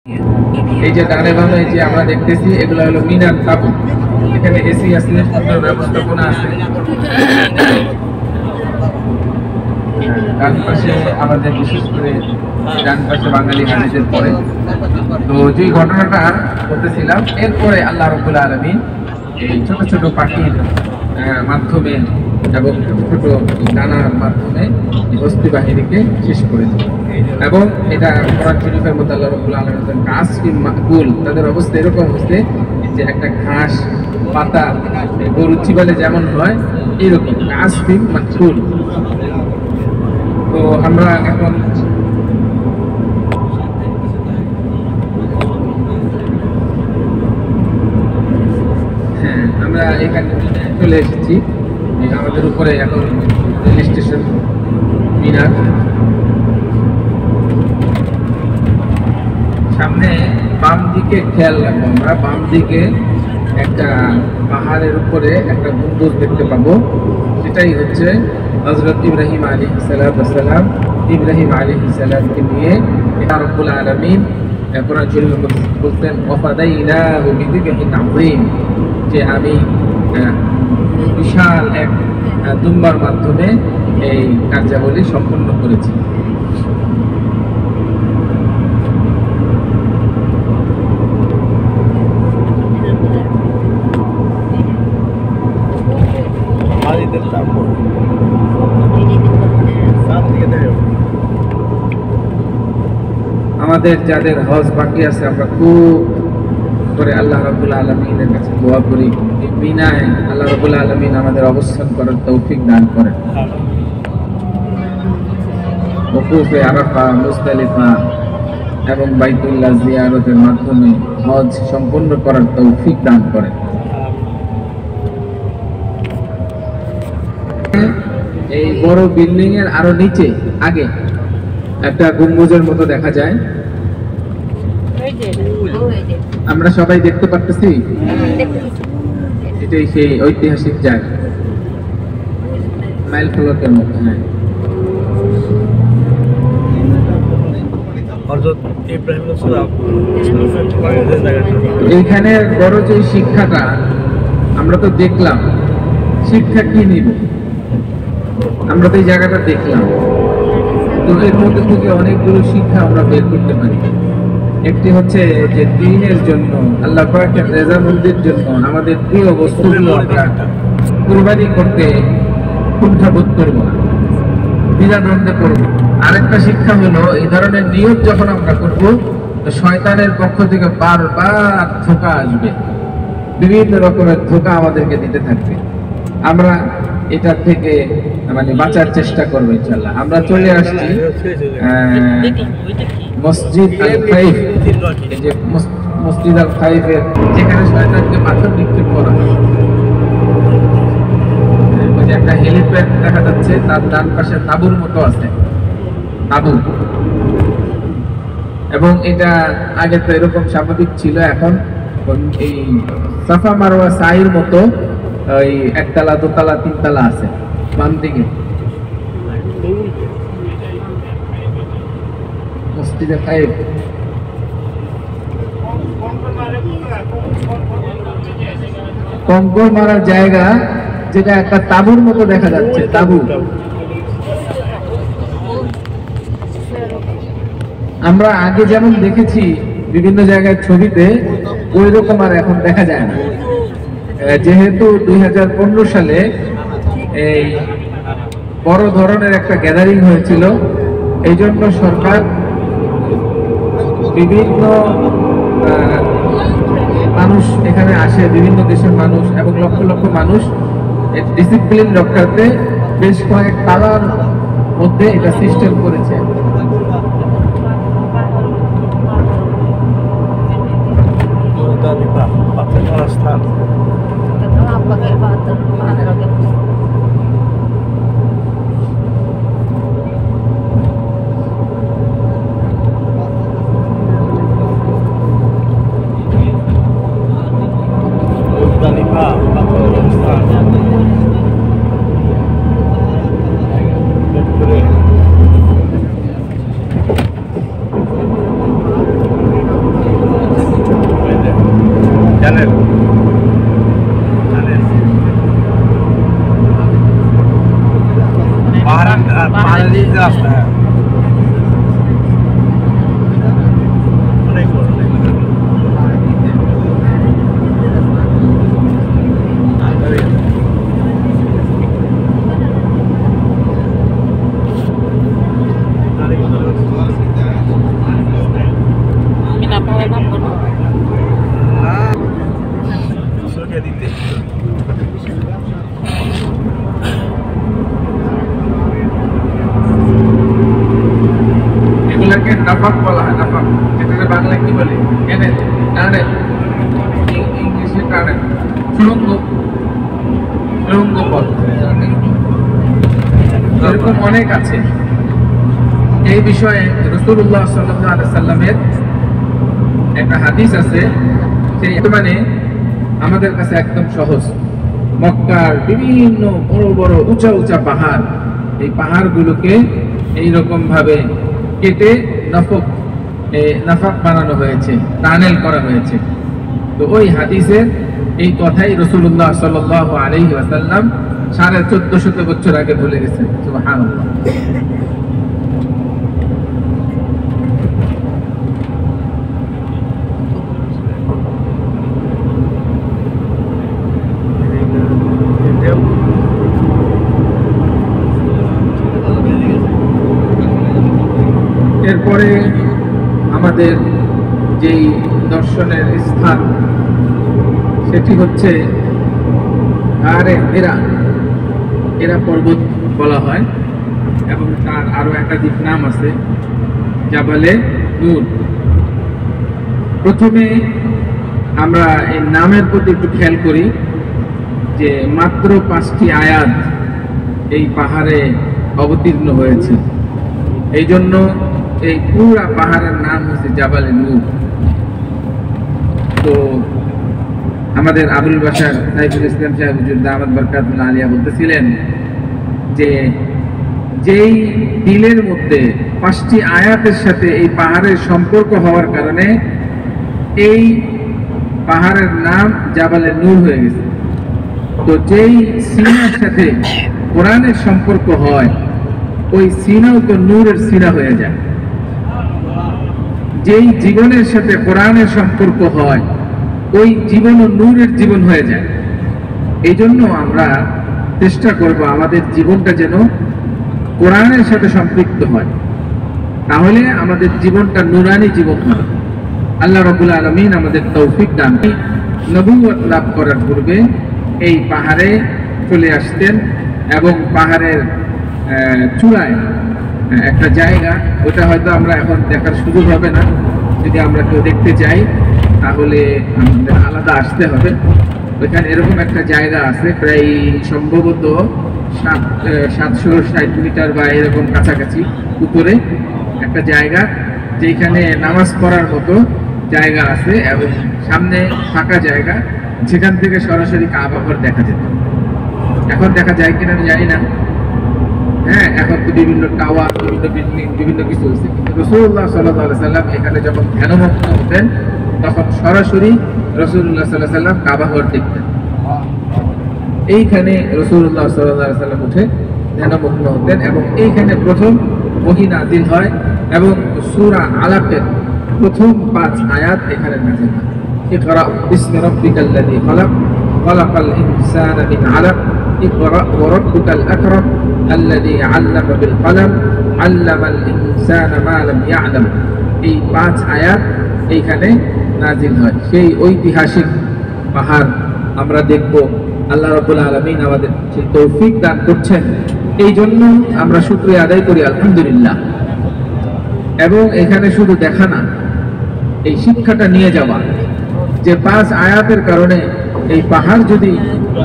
এই যে ডানে বামে যে আমরা দেখতেছি এগুলো হলো মিনার তাবু। এখানে এসি আছে, সুন্দর ব্যবস্থাপনা আছে। ডান পাশে আমাদের বিশেষ করে ডান পাশে বাঙালি হাজিদের পরে তো যে ঘটনাটা বলতেছিলাম, এরপরে আল্লাহ রাব্বুল আলামিন এই ছোট ছোট পাখির মাধ্যমে এবং ছোট ছোট দানার মাধ্যমে বস্তি বাহিনীকে শেষ করেছে। এবং এটা কোরআন শরীফের মধ্যে আল্লাহ রাব্বুল আলামিন কাসফিন মাকুল, তাদের অবস্থা এরকম হচ্ছে যে একটা ঘাস পাতা গরু চিবালে যেমন হয় এরকম কাসফিন মাকুল। তো আমরা এখন আমরা এখানে চলে এসেছি। আমাদের উপরে এখন রেল স্টেশন মিনার, সামনে বাম দিকে খেয়াল রাখবো, আমরা বাম দিকে একটা পাহাড়ের উপরে একটা গম্বুজ দেখতে পাবো। সেটাই হচ্ছে হযরত ইব্রাহিম আলাইহিস সালাম, ইব্রাহিম আলাইহিস সালামকে নিয়ে আল্লাহ রাব্বুল আলামিন কোরআন শরীফে বলতেন ওয়াফাদাইনাহু বিযিবহিন আযীম, যে আমি বিশাল এক দুম্বার মাধ্যমে এই কার্যাবলী সম্পন্ন করেছি। আমাদের যাদের হজ বাকি আছে, আমরা খুব করে আল্লাহ রাব্বুল আলামিনের কাছে দোয়া করি এই মিনায় আল্লাহ রাব্বুল আলামিন আমাদের অবস্থান করার তৌফিক দান করেন। ওকুফে আরাফা, মুজদালিফা এবং বাইতুল্লাহ জিয়ারতের মাধ্যমে হজ সম্পন্ন করার তৌফিক দান করেন। এই বড় বিল্ডিং এর আরো নিচে আগে একটা গম্বুজের মতো দেখা যায়, আমরা সবাই দেখতে পারতেছি। এটাই সেই ঐতিহাসিক জায়গা, মাইল ফলকের মতো। এইখানে বড় যে শিক্ষাটা আমরা তো দেখলাম, শিক্ষা কি নিব? আমরা তো এই জায়গাটা দেখলাম, তো এর মধ্যে থেকে অনেকগুলো শিক্ষা আমরা বের করতে পারি। একটি হচ্ছে যে দ্বীনের জন্য, আল্লাহ পাকের রেজামন্দির জন্য আমাদের প্রিয় বস্তুগুলো আমরা কুরবানি করতে কুণ্ঠাবোধ করব না, দ্বিধাদ্বন্দ্বে করব। আরেকটা শিক্ষা হলো এই ধরনের নিয়ত যখন আমরা করব, তো শয়তানের পক্ষ থেকে বারবার ধোঁকা আসবে, বিভিন্ন রকমের ধোঁকা আমাদেরকে দিতে থাকবে। আমরা এটা থেকে মানে বাঁচার চেষ্টা করবো ইনশাআল্লাহ। আমরা চলে আসছি মসজিদ আল খাইফ, এই যে মসজিদ আল খাইফের যেখানে শয়তানকে পাথর নিক্ষেপ করা হয়। ওই যে একটা হেলিপ্যাড দেখা যাচ্ছে, তার ডান পাশে তাঁবুর মতো আছে, তাঁবু। এবং এটা আগে তো এরকম স্বাভাবিক ছিল, এখন এই সাফা মারওয়া সাইর মতো ওই একতলা, দোতলা, তিনতলা আছে বাম দিকে মসজিদে খাইফ। কঙ্কর মারার জায়গা, যেটা একটা তাঁবুর মতো দেখা যাচ্ছে, তাঁবু। আমরা আগে যেমন দেখেছি বিভিন্ন জায়গায় ছবিতে, ওই রকম আর এখন দেখা যায় না। যেহেতু 2015 সালে এই বড় ধরনের একটা গ্যাদারিং হয়েছিল, এই জন্য সরকার বিভিন্ন মানুষ এখানে আসে, বিভিন্ন দেশের মানুষ এবং লক্ষ লক্ষ মানুষ ডিসিপ্লিন রক্ষার্থে বেশ কয়েক তালার মধ্যে এটা সিস্টেম করেছে। এগুলাকে নাফাক বলা হয়। নাফাক যেটা বাংলায় কি বলে? টানেল, টানেল, ইংলিশে টানেল, সুড়ঙ্গ, সুড়ঙ্গ পথ, এরকম অনেক আছে। এই বিষয়ে রাসূলুল্লাহ সাল্লাল্লাহু আলাইহি সাল্লামের একটা হাদিস আছে, সেই মানে আমাদের কাছে একদম সহজ। মক্কার বিভিন্ন বড় বড় উঁচা উঁচা পাহাড়, এই পাহাড়গুলোকে এইরকম ভাবে কেটে নাফাক বানানো হয়েছে, টানেল করা হয়েছে। তো ওই হাদিসের এই কথাই রাসূলুল্লাহ সাল্লাল্লাহু আলাইহি ওয়াসাল্লাম 1450 বছর আগে বলে গেছেন। সুবহানাল্লাহ। এরপরে আমাদের যেই দর্শনের স্থান সেটি হচ্ছে এরা পর্বত বলা হয়, এবং তার আরো একাধিক নাম আছে, জাবালে নূর। প্রথমে আমরা এই নামের প্রতি একটু খেয়াল করি যে মাত্র 5টি আয়াত এই পাহাড়ে অবতীর্ণ হয়েছে। এই জন্য এই পুরা পাহাড়ের নাম হচ্ছে জাবালে নূর। তো আমাদের আবুল বাশার সাইফুল ইসলাম সাহেব হুজুর দামাত বরকাতুল্লাহ আলিয়া বলতেছিলেন যে যেই দিলের মধ্যে 5টি আয়াতের সাথে এই পাহাড়ের সম্পর্ক হওয়ার কারণে এই পাহাড়ের নাম জাবালে নূর হয়ে গেছে। তো যেই সিনার সাথে কোরআনের সম্পর্ক হয়, ওই সিনাও তো নূরের সিনা হয়ে যায়। যেই জীবনের সাথে কোরআনের সম্পর্ক হয়, ওই জীবনও নূরের জীবন হয়ে যায়। এই জন্য আমরা চেষ্টা করব আমাদের জীবনটা যেন কোরআনের সাথে সম্পৃক্ত হয়, তাহলে আমাদের জীবনটা নূরানি জীবন হবে। আল্লাহ রাব্বুল আলামিন আমাদের তৌফিক দান। নবুয়ত লাভ করার পূর্বে এই পাহাড়ে চলে আসতেন, এবং পাহাড়ের চূড়ায় একটা জায়গা, ওটা হয়তো আমরা এখন দেখার সুযোগ হবে না। যদি আমরা কেউ দেখতে চাই তাহলে আমাদের আলাদা আসতে হবে। ওইখানে এরকম একটা জায়গা আছে, প্রায় সম্ভবত 760 মিটার বা এরকম কাছাকাছি উপরে একটা জায়গা, যেখানে নামাজ পড়ার মতো জায়গা আছে, এবং সামনে ফাঁকা জায়গা, যেখান থেকে সরাসরি কাবা ঘর দেখা যেত। এখন দেখা যায় কিনা আমি জানি না। হ্যাঁ, এখন তো বিভিন্ন টাওয়ার, বিভিন্ন বিল্ডিং, বিভিন্ন কিছু হয়েছে, কিন্তু রাসূলুল্লাহ সাল্লাল্লাহু আলাইহি সাল্লাম এখানে যখন ধ্যানমগ্ন হতেন তখন সরাসরি রাসূলুল্লাহ সাল্লাল্লাহু আলাইহি সাল্লাম কাবা ঘর দেখতেন। এইখানে রাসূলুল্লাহ সাল্লাল্লাহু আলাইহি সাল্লাম উঠে ধ্যানমগ্ন হতেন, এবং এইখানে প্রথম ওহী নাযিল হয়, এবং সূরা আলাকের প্রথম 5 আয়াত এখানে নাযিল হয়। ইকরা বিসমি রাব্বিকাল্লাযী খালাক খালাকাল ইনসানা মিন আলাক ইকরা ওয়া রাব্বুকাল আকরাম আল্লাযী আল্লামা বিল কলম আল্লামাল ইনসানা মা লাম ইয়ালাম। এই 5 আয়াত এইখানে নাযিল হয়। সেই ঐতিহাসিক পাহাড় আমরা দেখব। আল্লাহ রাব্বুল আলামিন আমাদের সেই তৌফিক দান করছেন, এই জন্য আমরা শুকরিয়া আদায় করি আলহামদুলিল্লাহ। এবং এখানে শুধু দেখা না, এই শিক্ষাটা নিয়ে যাওয়া যে 5 আয়াতের কারণে এই পাহাড় যদি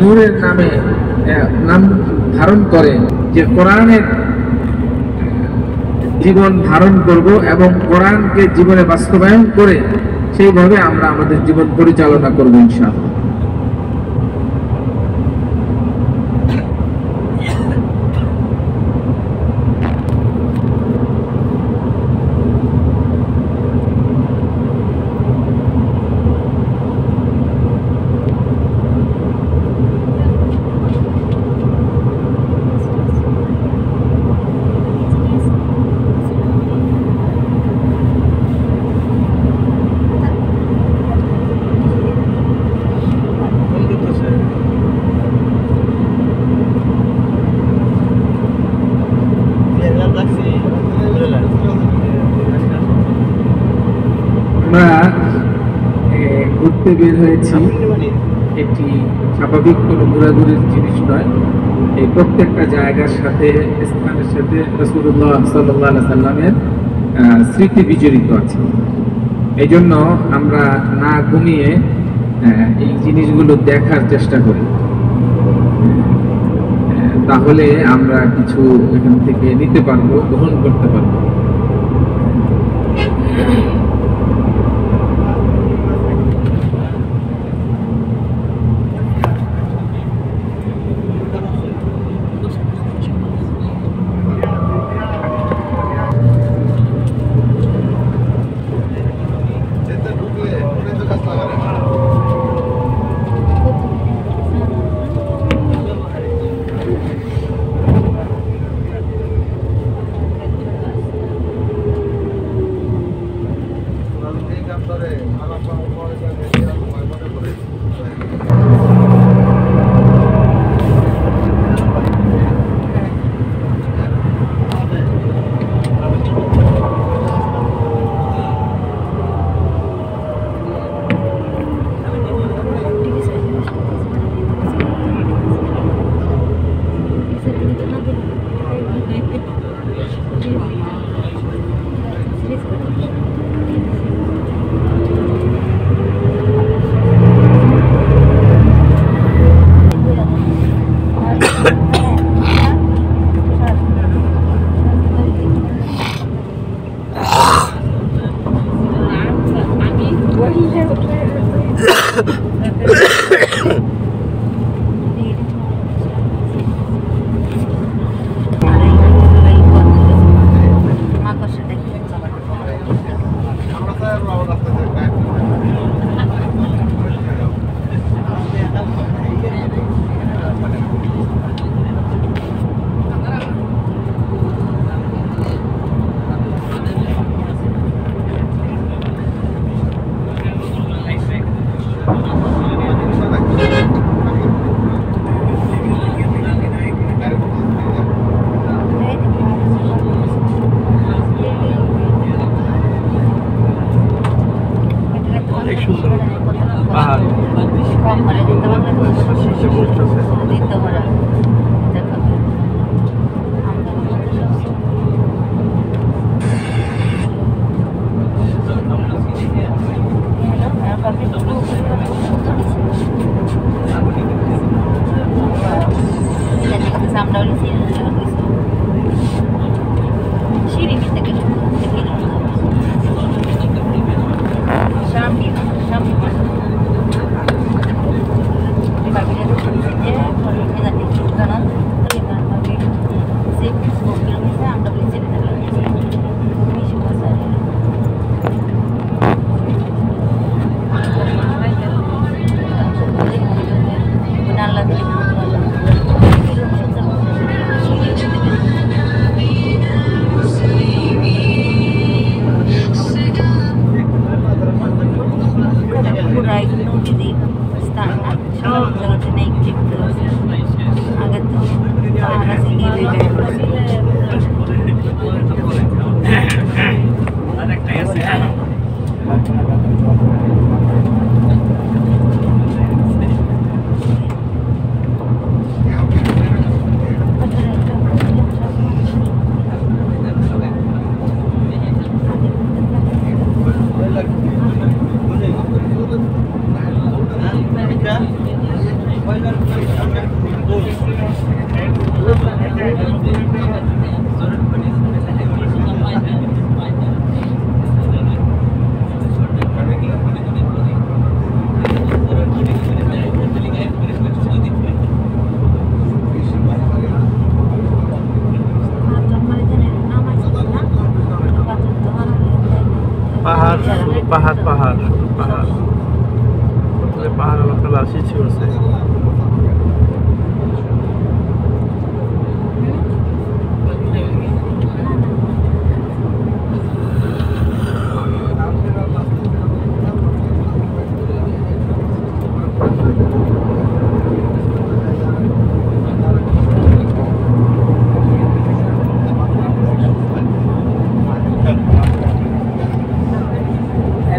নূরের নামে নাম ধারণ করে, যে কোরআনের জীবন ধারণ করব এবং কোরআনকে জীবনে বাস্তবায়ন করে সেইভাবে আমরা আমাদের জীবন পরিচালনা করব ইনশাআল্লাহ। আমরা ঘুরতে বের হয়েছি, এটি স্বাভাবিক কোনো ঘোরাঘুরির জিনিস নয়। এই প্রত্যেকটা জায়গার সাথে, স্থানের সাথে রাসূলুল্লাহ সাল্লাল্লাহু আলাইহি সাল্লামের স্মৃতি বিজড়িত আছে। এই জন্য আমরা না ঘুমিয়ে এই জিনিসগুলো দেখার চেষ্টা করি, তাহলে আমরা কিছু এখান থেকে নিতে পারবো, গ্রহণ করতে পারবো। পাহাড় পাহাড় পাহাড় পাহাড় লোকাল আসিছি বলছে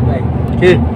Bye. কি